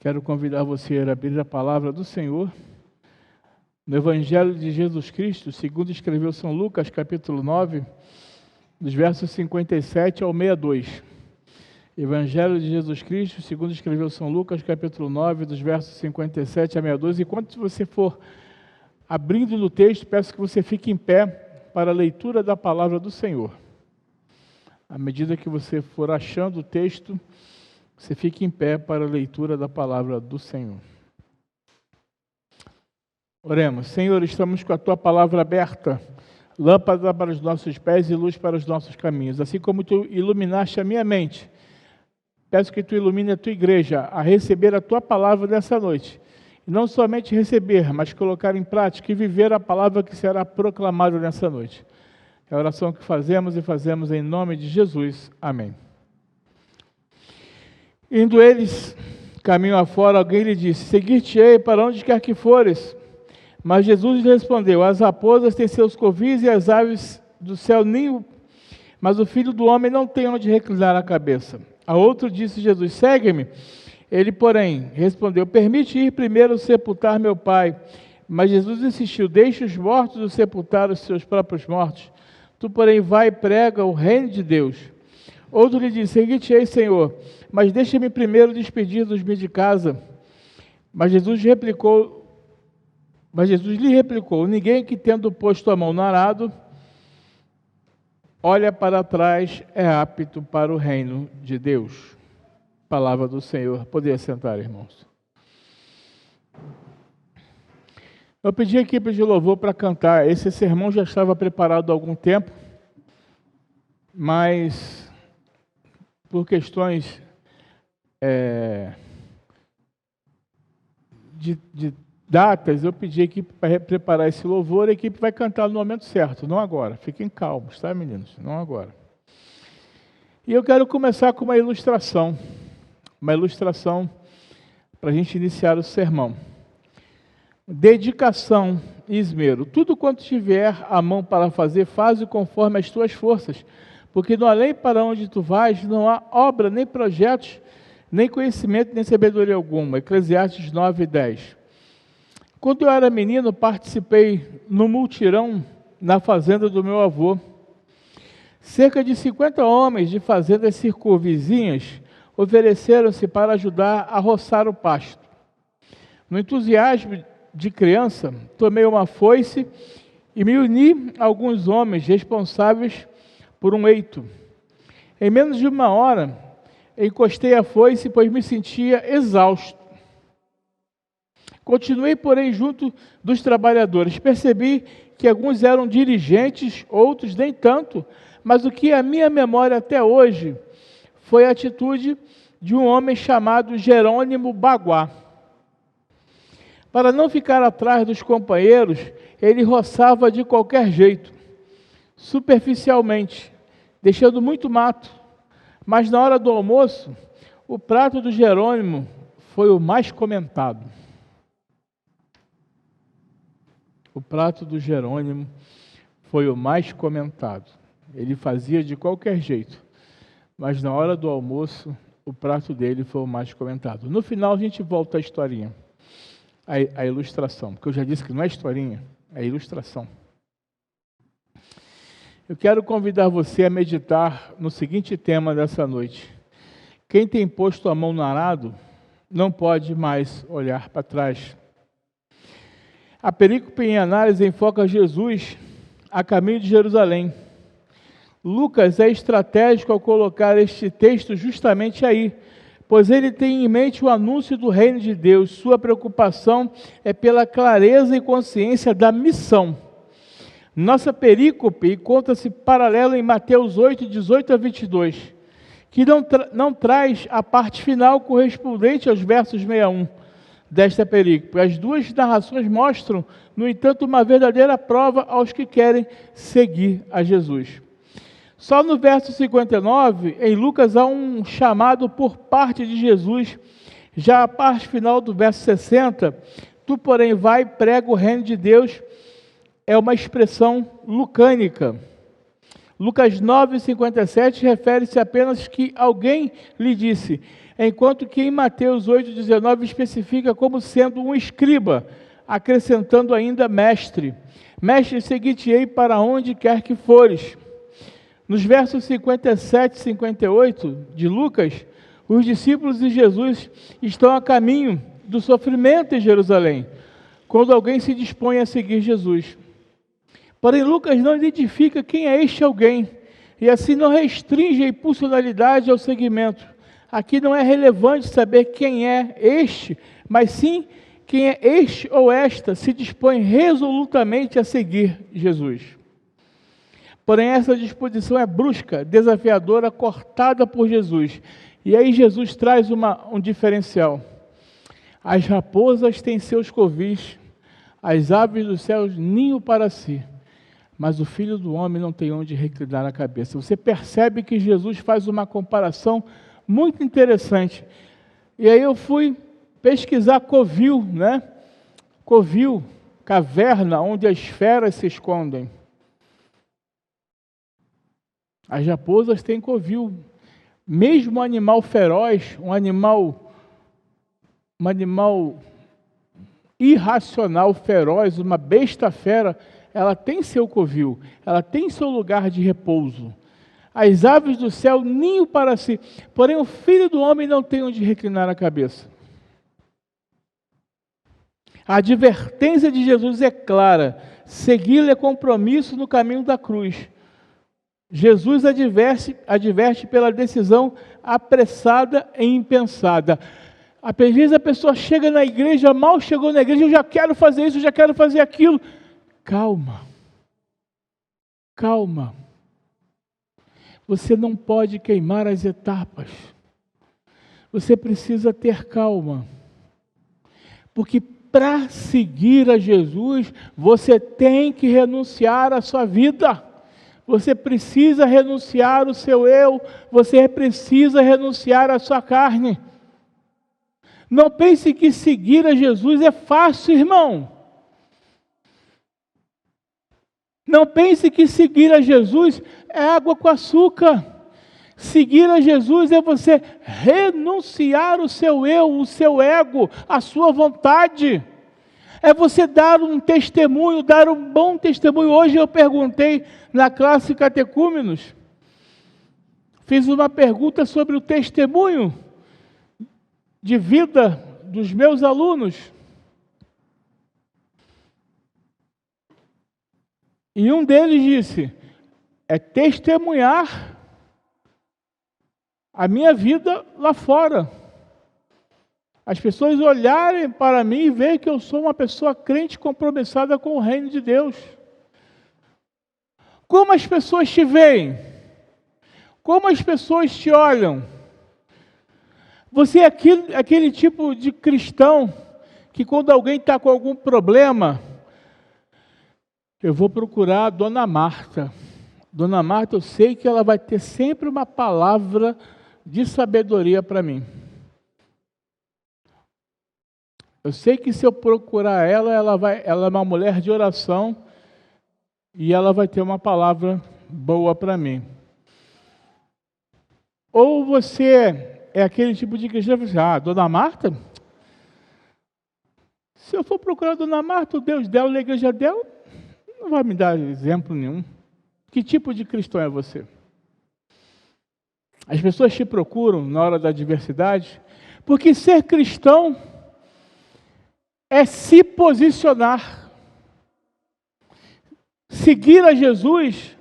Quero convidar você a abrir a palavra do Senhor no Evangelho de Jesus Cristo, segundo escreveu São Lucas, capítulo 9, dos versos 57 ao 62. Evangelho de Jesus Cristo, segundo escreveu São Lucas, capítulo 9, dos versos 57 a 62. Enquanto você for abrindo no texto, peço que você fique em pé para a leitura da palavra do Senhor. À medida que você for achando o texto, você fique em pé para a leitura da palavra do Senhor. Oremos. Senhor, estamos com a Tua palavra aberta, lâmpada para os nossos pés e luz para os nossos caminhos. Assim como Tu iluminaste a minha mente, peço que Tu ilumine a Tua igreja a receber a Tua palavra nessa noite. E não somente receber, mas colocar em prática e viver a palavra que será proclamada nessa noite. É a oração que fazemos em nome de Jesus. Amém. Indo eles caminho afora, alguém lhe disse: seguir-te-ei para onde quer que fores. Mas Jesus lhe respondeu: as raposas têm seus covis e as aves do céu ninho, mas o Filho do Homem não tem onde reclinar a cabeça. A outro disse Jesus: segue-me. Ele, porém, respondeu: permite ir primeiro sepultar meu pai. Mas Jesus insistiu: deixe os mortos sepultar os seus próprios mortos. Tu, porém, vai e prega o reino de Deus. Outro lhe disse: seguir-te-ei, Senhor, mas deixa-me primeiro despedir dos meus de casa. Mas Jesus lhe replicou: ninguém que, tendo posto a mão no arado, olha para trás, é apto para o reino de Deus. Palavra do Senhor. Poder sentar, irmãos. Eu pedi a equipe de louvor para cantar. Esse sermão já estava preparado há algum tempo, mas por questões de datas, eu pedi a equipe para preparar esse louvor. A equipe vai cantar no momento certo, não agora. Fiquem calmos, tá, meninos? Não agora. E eu quero começar com uma ilustração para a gente iniciar o sermão. Dedicação e esmero. Tudo quanto tiver a mão para fazer, faze conforme as tuas forças, porque no além para onde tu vais, não há obra, nem projetos, nem conhecimento, nem sabedoria alguma. Eclesiastes 9:10. Quando eu era menino, participei no mutirão na fazenda do meu avô. Cerca de 50 homens de fazendas circunvizinhas ofereceram-se para ajudar a roçar o pasto. No entusiasmo de criança, tomei uma foice e me uni a alguns homens responsáveis por um eito. Em menos de uma hora, encostei a foice, pois me sentia exausto. Continuei, porém, junto dos trabalhadores. Percebi que alguns eram dirigentes, outros nem tanto, mas o que a minha memória até hoje foi a atitude de um homem chamado Jerônimo Baguá. Para não ficar atrás dos companheiros, ele roçava de qualquer jeito, superficialmente, deixando muito mato. Mas na hora do almoço, o prato do Jerônimo foi o mais comentado. O prato do Jerônimo foi o mais comentado. Ele fazia de qualquer jeito, mas na hora do almoço, o prato dele foi o mais comentado. No final, a gente volta à historinha, a ilustração, porque eu já disse que não é historinha, é ilustração. Eu quero convidar você a meditar no seguinte tema dessa noite: quem tem posto a mão no arado não pode mais olhar para trás. A perícope em análise enfoca Jesus a caminho de Jerusalém. Lucas é estratégico ao colocar este texto justamente aí, pois ele tem em mente o anúncio do reino de Deus. Sua preocupação é pela clareza e consciência da missão. Nossa perícope encontra-se paralelo em Mateus 8, 18 a 22, que não traz a parte final correspondente aos versos 61 desta perícope. As duas narrações mostram, no entanto, uma verdadeira prova aos que querem seguir a Jesus. Só no verso 59, em Lucas, há um chamado por parte de Jesus. Já a parte final do verso 60, tu, porém, vai e prega o reino de Deus, é uma expressão lucânica. Lucas 9:57 refere-se apenas que alguém lhe disse, enquanto que em Mateus 8:19 especifica como sendo um escriba, acrescentando ainda mestre. Mestre, seguir-te-ei para onde quer que fores. Nos versos 57 e 58 de Lucas, os discípulos de Jesus estão a caminho do sofrimento em Jerusalém, quando alguém se dispõe a seguir Jesus. Porém, Lucas não identifica quem é este alguém, e assim não restringe a impulsionalidade ao seguimento. Aqui não é relevante saber quem é este, mas sim quem é este ou esta se dispõe resolutamente a seguir Jesus. Porém, essa disposição é brusca, desafiadora, cortada por Jesus. E aí Jesus traz um diferencial. As raposas têm seus covis, as aves dos céus ninho para si, mas o Filho do Homem não tem onde reclinar a cabeça. Você percebe que Jesus faz uma comparação muito interessante. E aí eu fui pesquisar covil, né? Covil, caverna onde as feras se escondem. As raposas têm covil. Mesmo um animal feroz, um animal irracional, feroz, uma besta fera, ela tem seu covil, ela tem seu lugar de repouso. As aves do céu, ninho para si, porém o Filho do Homem não tem onde reclinar a cabeça. A advertência de Jesus é clara, segui-lo é compromisso no caminho da cruz. Jesus adverte pela decisão apressada e impensada. Às vezes a pessoa chega na igreja, mal chegou na igreja, eu já quero fazer isso, eu já quero fazer aquilo. Calma. Calma. Você não pode queimar as etapas. Você precisa ter calma. Porque para seguir a Jesus, você tem que renunciar à sua vida. Você precisa renunciar ao seu eu, você precisa renunciar à sua carne. Não pense que seguir a Jesus é fácil, irmão. Não pense que seguir a Jesus é água com açúcar. Seguir a Jesus é você renunciar o seu eu, o seu ego, a sua vontade. É você dar um testemunho, dar um bom testemunho. Hoje eu perguntei na classe catecúmenos, fiz uma pergunta sobre o testemunho de vida dos meus alunos. E um deles disse, é testemunhar a minha vida lá fora. As pessoas olharem para mim e verem que eu sou uma pessoa crente compromissada com o reino de Deus. Como as pessoas te veem? Como as pessoas te olham? Você é aquele tipo de cristão que quando alguém está com algum problema, eu vou procurar a Dona Marta. Dona Marta, eu sei que ela vai ter sempre uma palavra de sabedoria para mim. Eu sei que se eu procurar ela é uma mulher de oração e ela vai ter uma palavra boa para mim. Ou você é aquele tipo de cristão que diz, Dona Marta? Se eu for procurar a Dona Marta, o Deus dela, a igreja dela, não vai me dar exemplo nenhum. Que tipo de cristão é você? As pessoas te procuram na hora da adversidade, porque ser cristão é se posicionar. Seguir a Jesus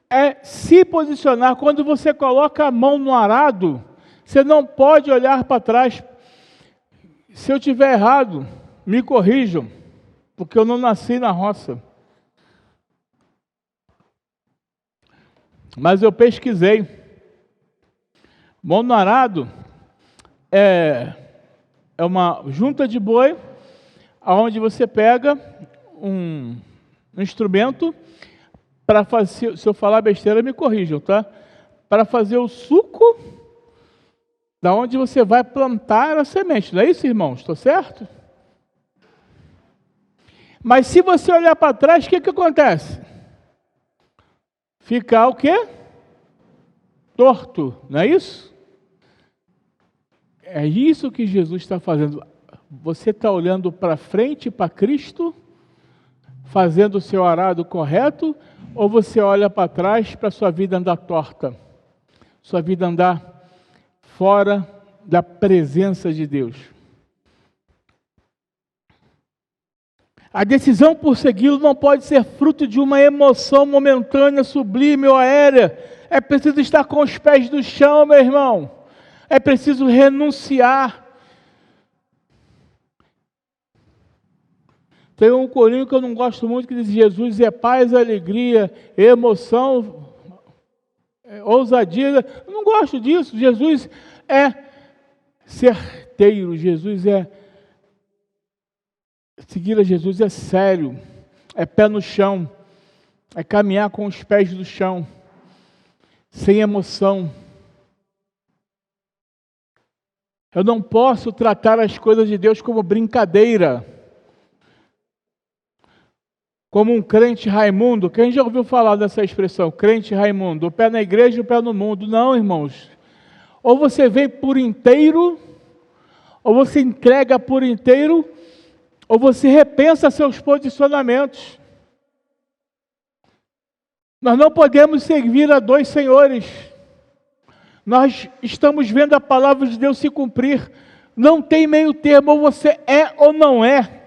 é se posicionar. Quando você coloca a mão no arado, você não pode olhar para trás. Se eu estiver errado, me corrijam, porque eu não nasci na roça. Mas eu pesquisei. Mão no arado é uma junta de boi, onde você pega um instrumento para fazer, se eu falar besteira, me corrijam, tá? Para fazer o suco da onde você vai plantar a semente. Não é isso, irmãos? Estou certo? Mas se você olhar para trás, o que acontece? ficar o quê? Torto, não é isso? É isso que Jesus está fazendo. Você está olhando para frente, para Cristo, fazendo o seu arado correto, ou você olha para trás para a sua vida andar torta? Sua vida andar fora da presença de Deus. A decisão por segui-lo não pode ser fruto de uma emoção momentânea, sublime ou aérea. É preciso estar com os pés no chão, meu irmão. É preciso renunciar. Tem um corinho que eu não gosto muito, que diz: Jesus é paz, alegria, emoção, ousadia. Eu não gosto disso. Jesus é certeiro. Jesus é... Seguir a Jesus é sério. É pé no chão. É caminhar com os pés no chão. Sem emoção. Eu não posso tratar as coisas de Deus como brincadeira. Como um crente Raimundo. Quem já ouviu falar dessa expressão? Crente Raimundo. O pé na igreja e o pé no mundo. Não, irmãos. Ou você vem por inteiro, ou você entrega por inteiro, ou você repensa seus posicionamentos. Nós não podemos servir a dois senhores. Nós estamos vendo a palavra de Deus se cumprir. Não tem meio termo, ou você é ou não é.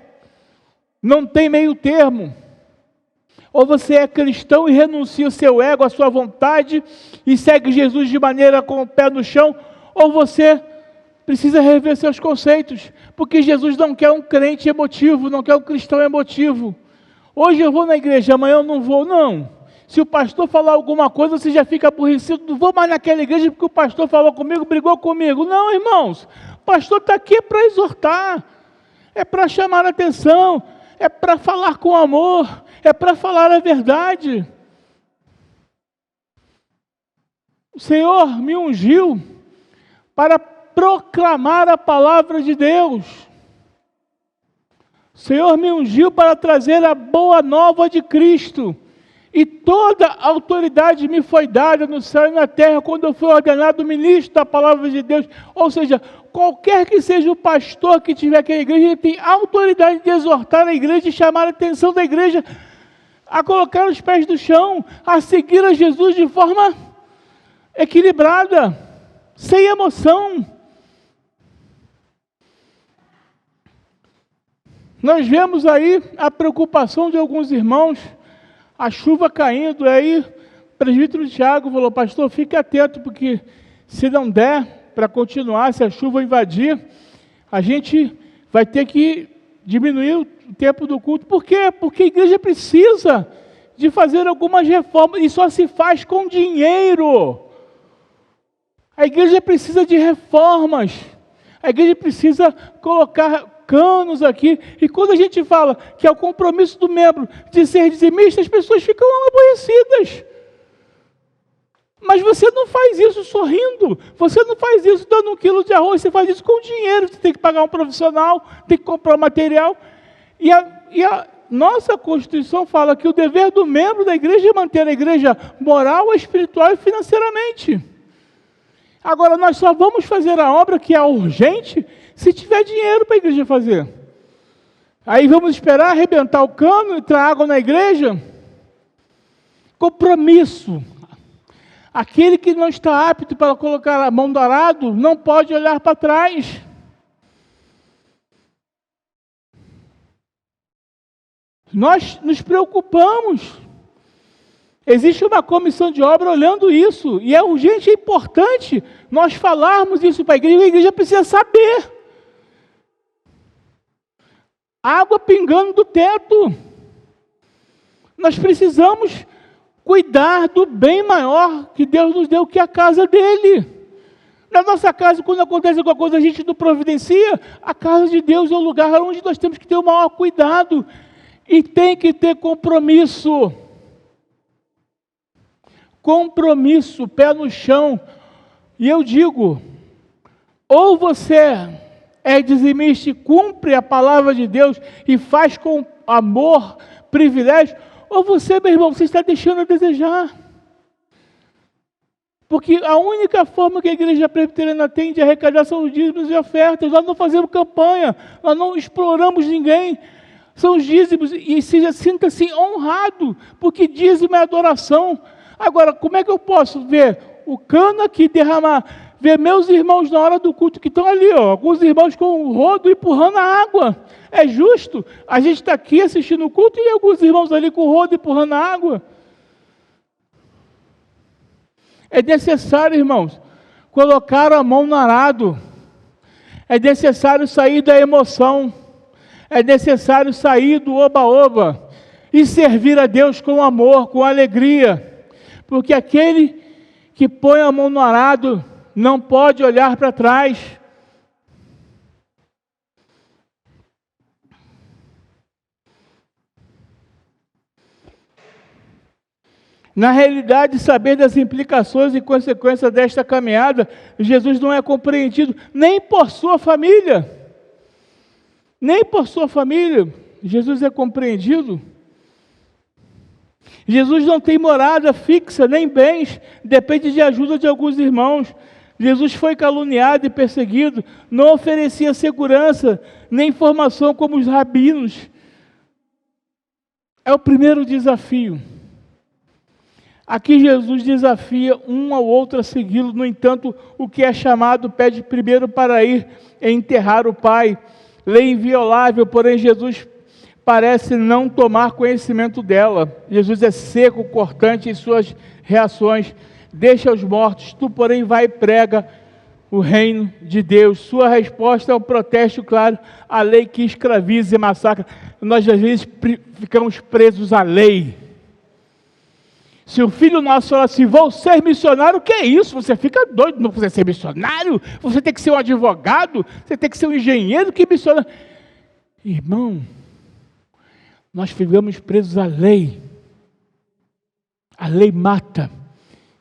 Não tem meio termo. Ou você é cristão e renuncia o seu ego, a sua vontade, e segue Jesus de maneira com o pé no chão, ou você precisa rever seus conceitos, porque Jesus não quer um crente emotivo, não quer um cristão emotivo. Hoje eu vou na igreja, amanhã eu não vou, não. Se o pastor falar alguma coisa, você já fica aborrecido, não vou mais naquela igreja porque o pastor falou comigo, brigou comigo. Não, irmãos, o pastor está aqui para exortar, é para chamar a atenção, é para falar com amor, é para falar a verdade. O Senhor me ungiu para proclamar a palavra de Deus. O Senhor me ungiu para trazer a boa nova de Cristo. E toda a autoridade me foi dada no céu e na terra quando eu fui ordenado ministro da palavra de Deus. Ou seja, qualquer que seja o pastor que tiver aqui na igreja, ele tem autoridade de exortar a igreja e chamar a atenção da igreja a colocar os pés no chão, a seguir a Jesus de forma equilibrada, sem emoção. Nós vemos aí a preocupação de alguns irmãos, a chuva caindo, aí o presbítero Tiago falou: pastor, fique atento, porque se não der para continuar, se a chuva invadir, a gente vai ter que diminuir o tempo do culto. Por quê? Porque a igreja precisa de fazer algumas reformas, e só se faz com dinheiro. A igreja precisa de reformas, a igreja precisa colocar canos aqui, e quando a gente fala que é o compromisso do membro de ser dizimista, as pessoas ficam aborrecidas. Mas você não faz isso sorrindo, você não faz isso dando 1 quilo de arroz, você faz isso com dinheiro. Você tem que pagar um profissional, tem que comprar material, e a nossa Constituição fala que o dever do membro da igreja é manter a igreja moral, espiritual e financeiramente. Agora, nós só vamos fazer a obra que é urgente se tiver dinheiro para a igreja fazer. Aí vamos esperar arrebentar o cano, entrar água na igreja? Compromisso. Aquele que não está apto para colocar a mão do arado, não pode olhar para trás. Nós nos preocupamos. Existe uma comissão de obra olhando isso, e é urgente e importante nós falarmos isso para a igreja precisa saber. Água pingando do teto. Nós precisamos cuidar do bem maior que Deus nos deu, que é a casa dele. Na nossa casa, quando acontece alguma coisa, a gente não providencia. A casa de Deus é o lugar onde nós temos que ter o maior cuidado. E tem que ter compromisso. Compromisso, pé no chão. E eu digo, ou você é dizimista e cumpre a palavra de Deus e faz com amor, privilégio, ou você, meu irmão, você está deixando a desejar. Porque a única forma que a igreja presbiteriana tem de arrecadar são os dízimos e ofertas. Nós não fazemos campanha, nós não exploramos ninguém. São os dízimos, e sinta-se honrado, porque dízimo é adoração. Agora, como é que eu posso ver o cano aqui derramar, ver meus irmãos na hora do culto que estão ali, ó, alguns irmãos com o rodo empurrando a água? É justo? A gente está aqui assistindo o culto e alguns irmãos ali com o rodo empurrando a água. É necessário, irmãos, colocar a mão no arado. É necessário sair da emoção. É necessário sair do oba-oba e servir a Deus com amor, com alegria. Porque aquele que põe a mão no arado não pode olhar para trás. Na realidade, saber das implicações e consequências desta caminhada, Jesus não é compreendido nem por sua família. Nem por sua família, Jesus é compreendido. Jesus não tem morada fixa, nem bens, depende de ajuda de alguns irmãos. Jesus foi caluniado e perseguido, não oferecia segurança, nem informação como os rabinos. É o primeiro desafio. Aqui Jesus desafia um ao outro a segui-lo, no entanto, o que é chamado pede primeiro para ir enterrar o pai. Lei inviolável, porém Jesus parece não tomar conhecimento dela. Jesus é seco, cortante em suas reações. Deixa os mortos, tu porém vai e prega o reino de Deus. Sua resposta é um protesto claro à lei que escraviza e massacra. Nós às vezes ficamos presos à lei. Se o filho nosso fala assim, vou ser missionário, o que é isso? Você fica doido, não precisa ser missionário? Você tem que ser um advogado? Você tem que ser um engenheiro? Que missionário? Irmão, nós ficamos presos à lei. A lei mata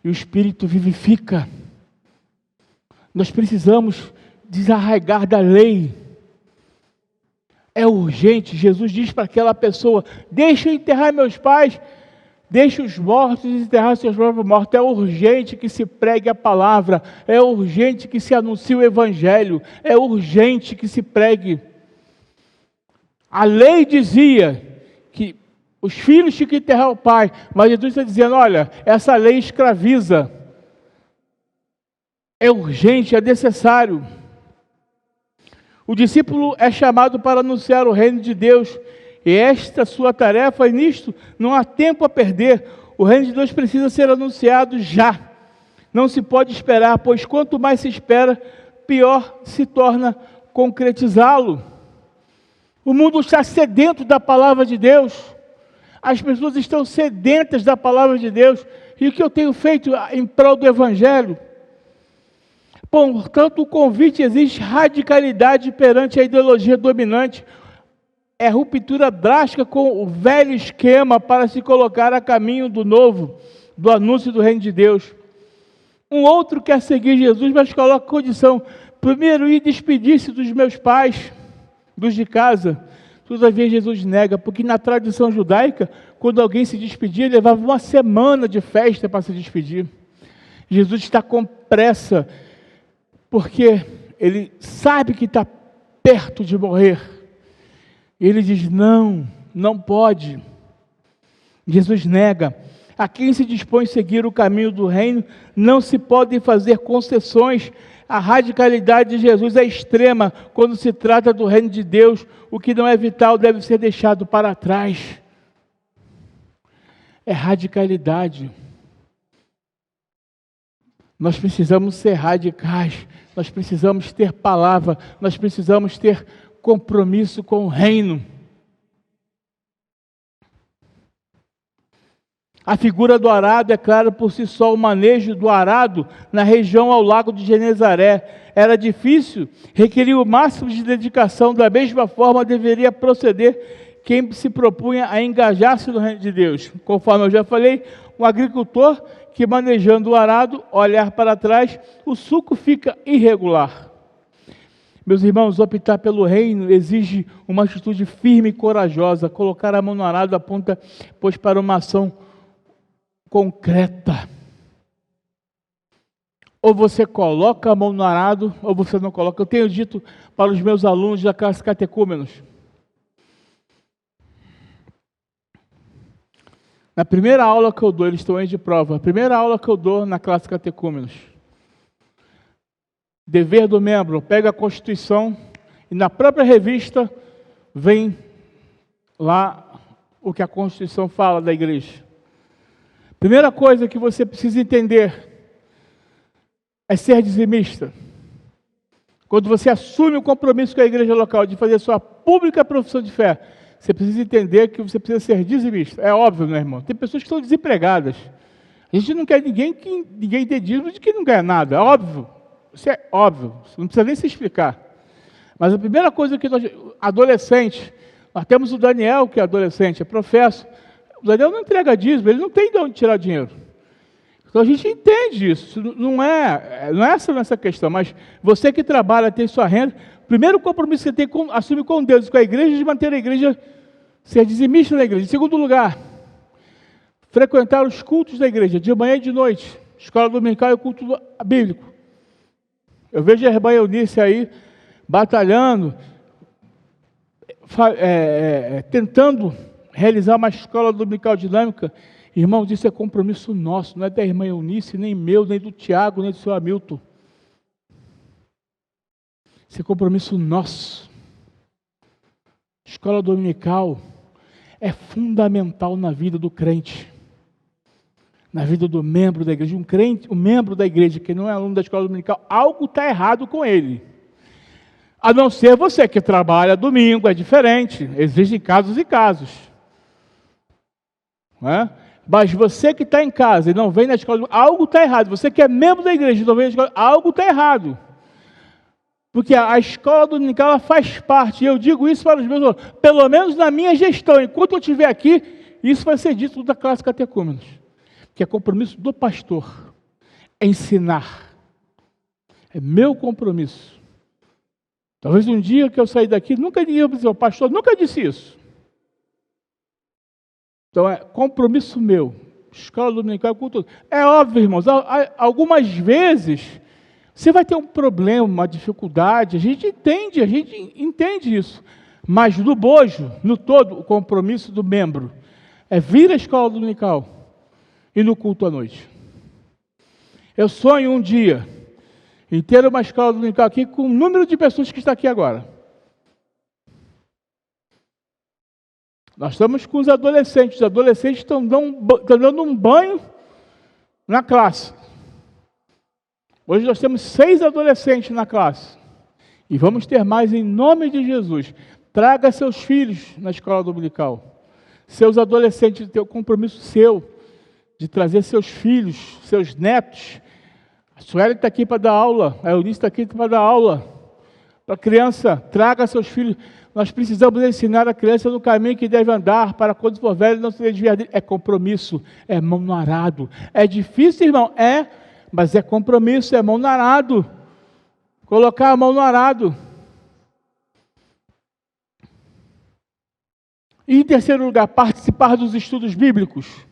e o Espírito vivifica. Nós precisamos desarraigar da lei. É urgente. Jesus diz para aquela pessoa, deixa eu enterrar meus pais. Deixe os mortos enterrar seus próprios mortos. É urgente que se pregue a palavra. É urgente que se anuncie o evangelho. É urgente que se pregue. A lei dizia que os filhos tinham que enterrar o pai. Mas Jesus está dizendo, olha, essa lei escraviza. É urgente, é necessário. O discípulo é chamado para anunciar o reino de Deus. E esta sua tarefa, e nisto não há tempo a perder. O reino de Deus precisa ser anunciado já. Não se pode esperar, pois quanto mais se espera, pior se torna concretizá-lo. O mundo está sedento da palavra de Deus. As pessoas estão sedentas da palavra de Deus. E o que eu tenho feito em prol do Evangelho? Portanto, o convite existe radicalidade perante a ideologia dominante. É ruptura drástica com o velho esquema para se colocar a caminho do novo, do anúncio do reino de Deus. Um outro quer seguir Jesus, mas coloca condição. Primeiro, ir despedir-se dos meus pais, dos de casa. Todavia, Jesus nega, porque na tradição judaica, quando alguém se despedia, levava uma semana de festa para se despedir. Jesus está com pressa, porque ele sabe que está perto de morrer. Ele diz, não pode. Jesus nega. A quem se dispõe a seguir o caminho do reino, não se podem fazer concessões. A radicalidade de Jesus é extrema quando se trata do reino de Deus. O que não é vital deve ser deixado para trás. É radicalidade. Nós precisamos ser radicais. Nós precisamos ter palavra. Nós precisamos ter compromisso com o reino. A figura do arado é clara por si só. O manejo do arado na região ao lago de Genezaré era difícil, requeria o máximo de dedicação. Da mesma forma deveria proceder quem se propunha a engajar-se no reino de Deus. Conforme eu já falei, um agricultor que manejando o arado, olhar para trás, o sulco fica irregular. Meus irmãos, optar pelo reino exige uma atitude firme e corajosa. Colocar a mão no arado aponta, pois, para uma ação concreta. ou você coloca a mão no arado, ou você não coloca. Eu tenho dito para os meus alunos da classe catecúmenos. Na primeira aula que eu dou, eles estão aí de prova, a primeira aula que eu dou na classe catecúmenos. Dever do membro, pega a Constituição e na própria revista vem lá o que a Constituição fala da igreja. Primeira coisa que você precisa entender é ser dizimista. Quando você assume o compromisso com a igreja local de fazer sua pública profissão de fé, você precisa entender que você precisa ser dizimista. É óbvio, meu irmão. Tem pessoas que estão desempregadas. A gente não quer ninguém dê dízimo de que não ganha nada. É óbvio. Isso é óbvio. Não precisa nem se explicar. Mas a primeira coisa que nós, adolescente, nós temos o Daniel, que é adolescente, é professo. O Daniel não entrega dízimo, ele não tem de onde tirar dinheiro. Então a gente entende isso. Não é essa questão, mas você que trabalha, tem sua renda, o primeiro compromisso que você tem que assumir com Deus, com a igreja, de manter a igreja, ser dizimista na igreja. Em segundo lugar, frequentar os cultos da igreja, de manhã e de noite, escola dominical e o culto bíblico. Eu vejo a irmã Eunice aí, batalhando, tentando realizar uma escola dominical dinâmica. Irmãos, isso é compromisso nosso, não é da irmã Eunice, nem meu, nem do Tiago, nem do seu Hamilton. Isso é compromisso nosso. Escola dominical é fundamental na vida do crente, na vida do membro da igreja. Um membro da igreja que não é aluno da escola dominical, algo está errado com ele. A não ser você que trabalha domingo, é diferente. Existem casos e casos. Não é? Mas você que está em casa e não vem na escola, algo está errado. Você que é membro da igreja e não vem na escola, algo está errado. Porque a escola dominical ela faz parte, e eu digo isso para os meus alunos, pelo menos na minha gestão, enquanto eu estiver aqui, isso vai ser dito da classe catecúmenos, que é compromisso do pastor, é ensinar. É meu compromisso. Talvez um dia que eu sair daqui, nunca ninguém vai dizer, o pastor nunca disse isso. Então é compromisso meu, escola dominical e cultura. É óbvio, irmãos, algumas vezes você vai ter um problema, uma dificuldade, a gente entende isso. Mas no bojo, no todo, o compromisso do membro é vir à escola dominical e no culto à noite. Eu sonho um dia em ter uma escola dominical aqui com o número de pessoas que está aqui agora. Nós estamos com os adolescentes estão dando um banho na classe. Hoje nós temos 6 adolescentes na classe. E vamos ter mais em nome de Jesus. Traga seus filhos na escola dominical. Seus adolescentes, ter o compromisso seu de trazer seus filhos, seus netos. A Sueli está aqui para dar aula, a Eunice está aqui para dar aula. Para a criança, traga seus filhos. Nós precisamos ensinar a criança no caminho que deve andar, para quando for velho não se desviar dele. É compromisso, é mão no arado. É difícil, irmão? É, mas é compromisso, é mão no arado. Colocar a mão no arado. E em terceiro lugar, participar dos estudos bíblicos.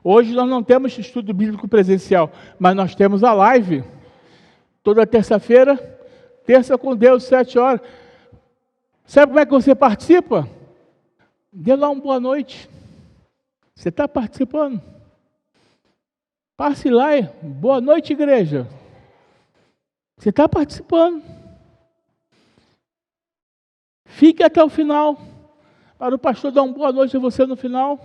Hoje nós não temos estudo bíblico presencial, mas nós temos a live. Toda terça-feira, terça com Deus, 7 horas. Sabe como é que você participa? Dê lá uma boa noite. Você está participando? Passe lá e boa noite, igreja. Você está participando. Fique até o final. Para o pastor dar uma boa noite a você no final.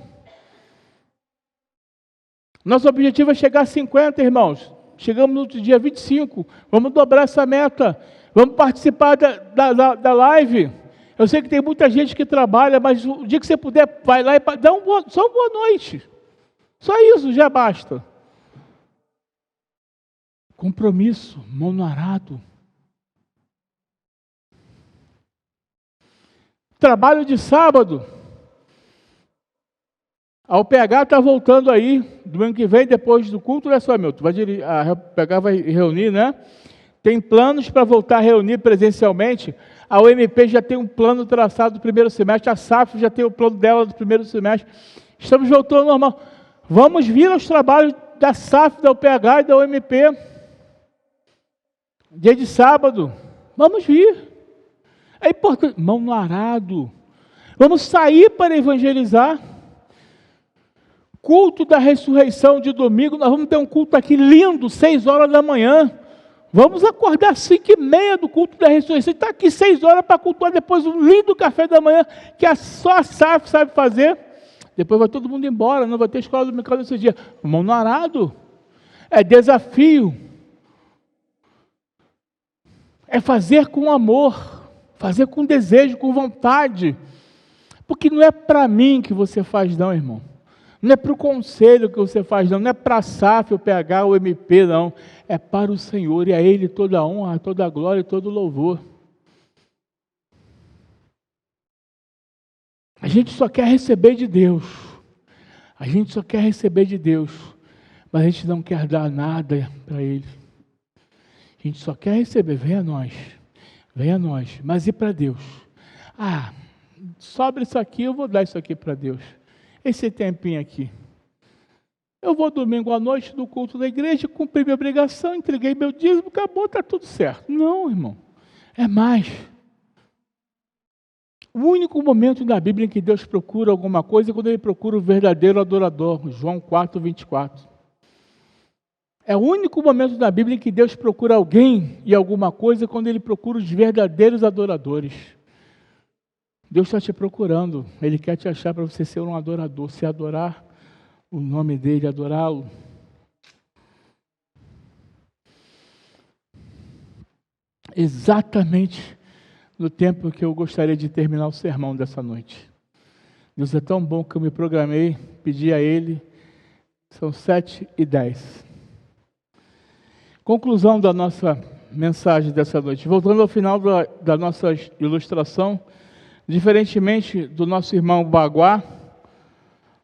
Nosso objetivo é chegar a 50, irmãos. Chegamos no dia 25. Vamos dobrar essa meta. Vamos participar da live. Eu sei que tem muita gente que trabalha, mas o dia que você puder, vai lá e dá só uma boa noite. Só isso já basta. Compromisso, mão no arado. Trabalho de sábado. A UPH está voltando aí, domingo que vem, depois do culto, né, seu Hamilton? A UPH vai reunir, né? Tem planos para voltar a reunir presencialmente. A UMP já tem um plano traçado do primeiro semestre, a SAF já tem o plano dela do primeiro semestre. Estamos voltando ao normal. Vamos vir aos trabalhos da SAF, da UPH e da UMP. Dia de sábado, vamos vir. É importante, mão no arado. Vamos sair para evangelizar. Culto da ressurreição de domingo, nós vamos ter um culto aqui lindo, 6 horas da manhã. Vamos acordar às 5h30 do culto da ressurreição. Está aqui 6 horas para cultuar depois um lindo café da manhã, que só a SAF sabe fazer. Depois vai todo mundo embora, não vai ter escola dominical nesse dia. Mão no arado. É desafio. É fazer com amor, fazer com desejo, com vontade. Porque não é para mim que você faz não, irmão. Não é para o conselho que você faz não. Não é para a SAF, o PH, o MP, não. É para o Senhor e a Ele toda a honra, toda a glória e todo o louvor. A gente só quer receber de Deus. A gente só quer receber de Deus. Mas a gente não quer dar nada para Ele. A gente só quer receber. Venha a nós. Venha a nós. Mas e para Deus? Ah, sobra isso aqui, eu vou dar isso aqui para Deus. Esse tempinho aqui. Eu vou domingo à noite no culto da igreja, cumpri minha obrigação, entreguei meu dízimo, acabou, está tudo certo. Não, irmão. É mais. O único momento na Bíblia em que Deus procura alguma coisa é quando Ele procura o verdadeiro adorador. João 4:24. É o único momento na Bíblia em que Deus procura alguém e alguma coisa quando Ele procura os verdadeiros adoradores. Deus está te procurando. Ele quer te achar para você ser um adorador, se adorar o nome dEle, adorá-lo. Exatamente no tempo que eu gostaria de terminar o sermão dessa noite. Deus é tão bom que eu me programei, pedi a Ele, são 7h10. Conclusão da nossa mensagem dessa noite. Voltando ao final da nossa ilustração, diferentemente do nosso irmão Baguá,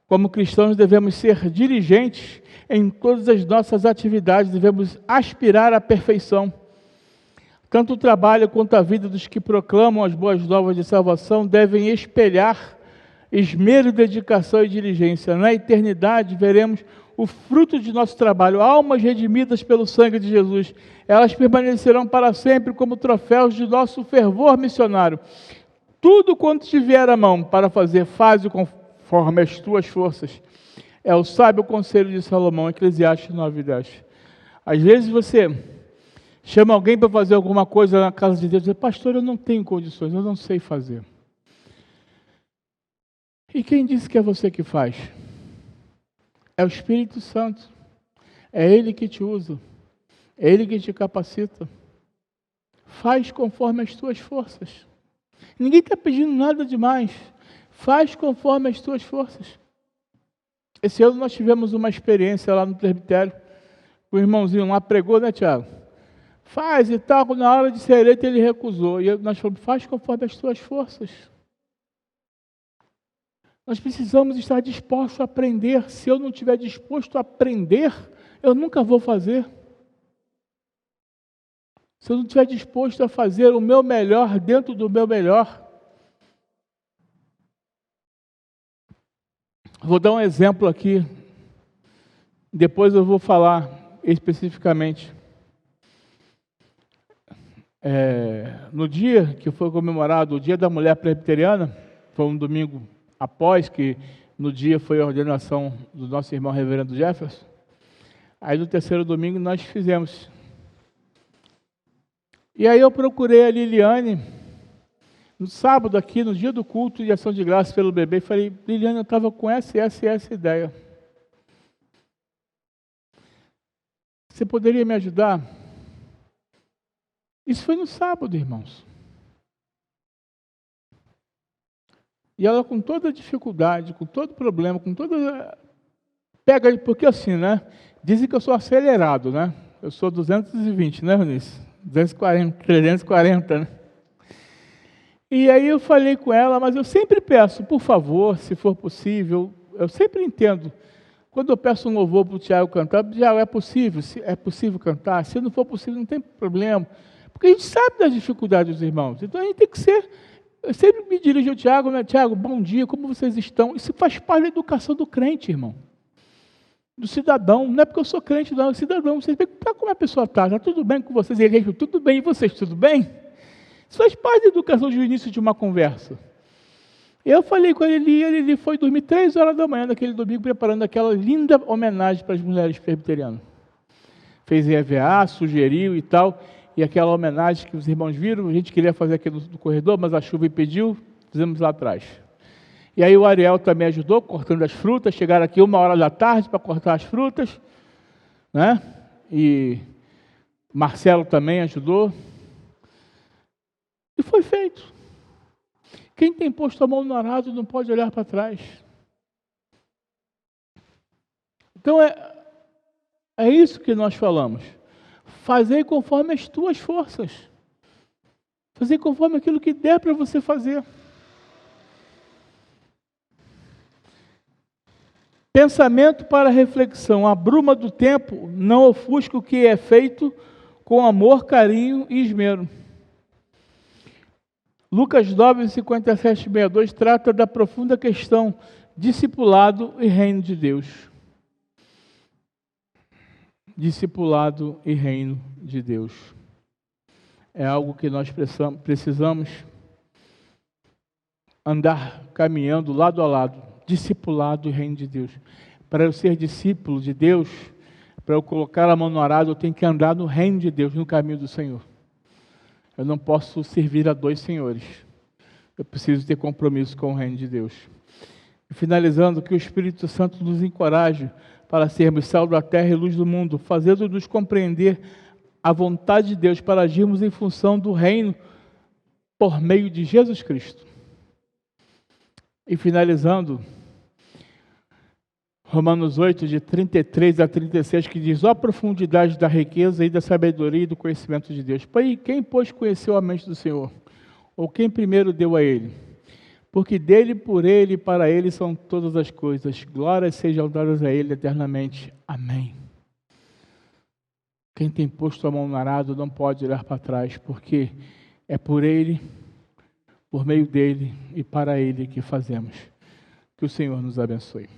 como cristãos devemos ser diligentes em todas as nossas atividades, devemos aspirar à perfeição. Tanto o trabalho quanto a vida dos que proclamam as boas novas de salvação devem espelhar esmero, dedicação e diligência. Na eternidade veremos o fruto de nosso trabalho, almas redimidas pelo sangue de Jesus. Elas permanecerão para sempre como troféus de nosso fervor missionário. Tudo quanto te vier à mão para fazer, faze conforme as tuas forças. É o sábio conselho de Salomão, Eclesiastes 9:10. Às vezes você chama alguém para fazer alguma coisa na casa de Deus e diz: pastor, eu não tenho condições, eu não sei fazer. E quem disse que é você que faz? É o Espírito Santo. É Ele que te usa. É Ele que te capacita. Faz conforme as tuas forças. Ninguém está pedindo nada demais. Faz conforme as tuas forças. Esse ano nós tivemos uma experiência lá no presbitério. O irmãozinho lá pregou, né, Tiago? Faz e tal. Na hora de ser eleito ele recusou. E nós falamos: faz conforme as tuas forças. Nós precisamos estar dispostos a aprender. Se eu não estiver disposto a aprender, eu nunca vou fazer. Se eu não estiver disposto a fazer o meu melhor dentro do meu melhor. Vou dar um exemplo aqui. Depois eu vou falar especificamente. No dia que foi comemorado o Dia da Mulher Presbiteriana, foi um domingo após que no dia foi a ordenação do nosso irmão reverendo Jefferson. Aí no terceiro domingo nós fizemos. E aí eu procurei a Liliane, no sábado aqui, no dia do culto de ação de graças pelo bebê, e falei: Liliane, eu estava com essa ideia. Você poderia me ajudar? Isso foi no sábado, irmãos. E ela, com toda dificuldade, com todo problema, com toda... Pega, porque assim, né? Dizem que eu sou acelerado, né? Eu sou 220, né, Eunice? 240, 340, né? E aí eu falei com ela, mas eu sempre peço, por favor, se for possível, eu sempre entendo. Quando eu peço um louvor para o Tiago cantar, Tiago, é possível cantar? Se não for possível, não tem problema. Porque a gente sabe das dificuldades dos irmãos. Então a gente tem que ser... Eu sempre me dirijo ao Tiago, né? Tiago, bom dia, como vocês estão? Isso faz parte da educação do crente, irmão. do cidadão, não é porque eu sou crente, não, é o cidadão. Você vê como a pessoa está tudo bem com vocês? Ele diz, tudo bem, e vocês, tudo bem? Isso faz parte da educação de início de uma conversa. Eu falei com ele foi dormir 3 horas da manhã naquele domingo, preparando aquela linda homenagem para as mulheres presbiterianas. Fez EVA, sugeriu e tal, e aquela homenagem que os irmãos viram, a gente queria fazer aqui no corredor, mas a chuva impediu, fizemos lá atrás. E aí o Ariel também ajudou, cortando as frutas, chegaram aqui 1h da tarde para cortar as frutas, né? E Marcelo também ajudou. E foi feito. Quem tem posto a mão no arado não pode olhar para trás. Então é isso que nós falamos. Fazer conforme as tuas forças. Fazer conforme aquilo que der para você fazer. Pensamento para reflexão. A bruma do tempo não ofusca o que é feito com amor, carinho e esmero. Lucas 9, 57, 62 trata da profunda questão discipulado e reino de Deus. Discipulado e reino de Deus. É algo que nós precisamos andar caminhando lado a lado. Discipulado e reino de Deus. Para eu ser discípulo de Deus, para eu colocar a mão no arado, eu tenho que andar no reino de Deus, no caminho do Senhor. Eu não posso servir a 2 senhores. Eu preciso ter compromisso com o reino de Deus. E finalizando, que o Espírito Santo nos encoraje para sermos sal da terra e luz do mundo, fazendo-nos compreender a vontade de Deus para agirmos em função do reino por meio de Jesus Cristo. E finalizando, Romanos 8, de 33 a 36, que diz: ó a profundidade da riqueza e da sabedoria e do conhecimento de Deus. Quem, pois, conheceu a mente do Senhor? Ou quem primeiro deu a Ele? Porque dele, por Ele e para Ele são todas as coisas. Glórias sejam dadas a Ele eternamente. Amém. Quem tem posto a mão no arado não pode olhar para trás, porque é por Ele, por meio dEle e para Ele que fazemos. Que o Senhor nos abençoe.